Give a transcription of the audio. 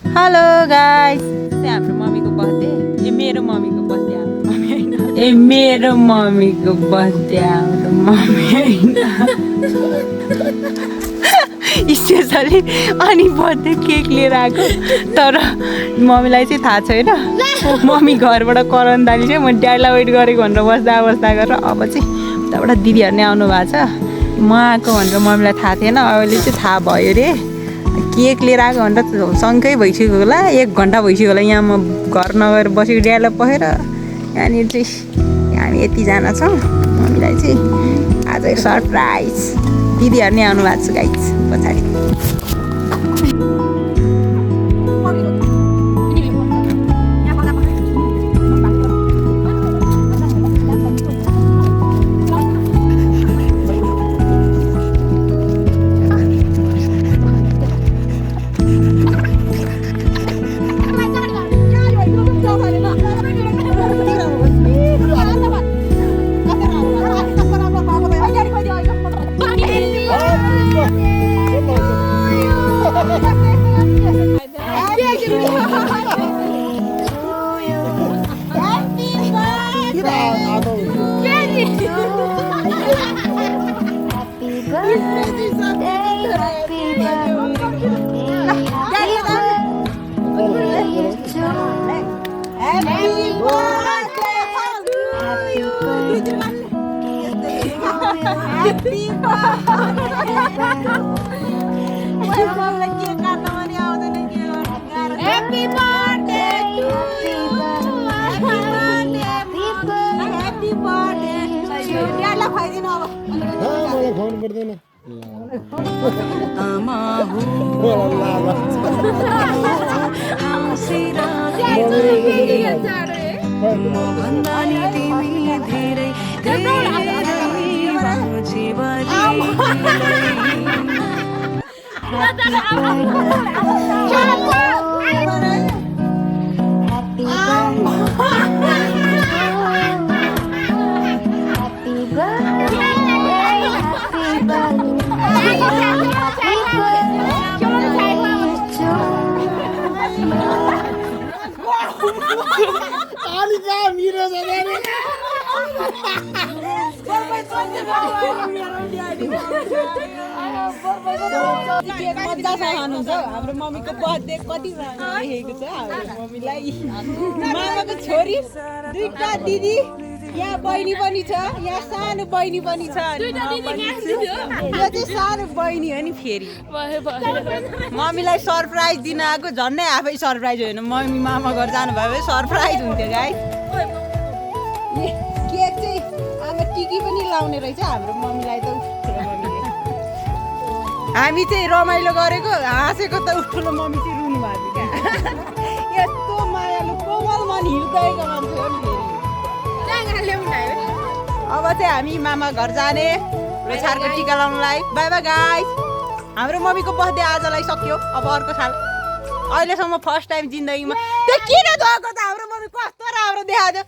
hello guys हाम्रो मम्मीको birthday मेरो मम्मीको birthday हाम्रो मम्मी हैन मेरो मम्मीको बर्थडे हाम्रो मम्मी हैन स्पेशली अनि बर्थडे केक लिएर आएको तर मम्मीलाई चाहिँ थाहा छैन मम्मी घरबाट करन दाली चाहिँ म ड्याडीलाई वेट गरेको भनेर बस्दा गरेर अब चाहिँ उताबाट दिदीहरू नै आउनु भएको छ म आएको भनेर मम्मीलाई थाहा थिएन अहिले चाहिँ थाहा भयो रे केक लिएर आएको भनेर सँगै भइसक्यो होला 1 घन्टा भइसक्यो होला यहाँ म घर नगएर बसेको ड्याडीलाई पखेर यहाँनिर चाहिँ हामी यतिजना छौँ मम्मीलाई चाहिँ आज सरप्राइज दिदीहरू नै आउनु भएको छ गाइस पछाडि हाम्रो मम्मीको बर्थडे कति राखेको छ हाम्रो मम्मीलाई मामाको छोरी 2टा दिदी यहाँ बहिनी पनि छ यहाँ सानो बहिनी पनि छ यो चाहिँ सानो बहिनी हो नि फेरि मम्मीलाई सरप्राइज दिन आएको झन्नै आफै सरप्राइज होइन मम्मी मामा घर जानुभयो भने सरप्राइज हुन्थ्यो गाइस केक चाहिँ अब टिकी पनि लाउने रहेछ हाम्रो मम्मीलाई त हामी चाहिँ रमाइलो गरेको हाँसेको त ठुलो मम्मी चाहिँ रुनु भएको थियो क्या यस्तो मायालु कोमल मन हृदयको मान्छे हो नि फेरि अब चाहिँ हामी मामा घर जाने लोछारको टिका लाउनुलाई बाई बाई गाइस हाम्रो मम्मीको बर्थडे आजलाई सक्यो अब अर्को साल अहिलेसम्म फर्स्ट टाइम जिन्दगीमा त्यो किन गएको त हाम्रो मम्मी कस्तो राम्रो देखाएको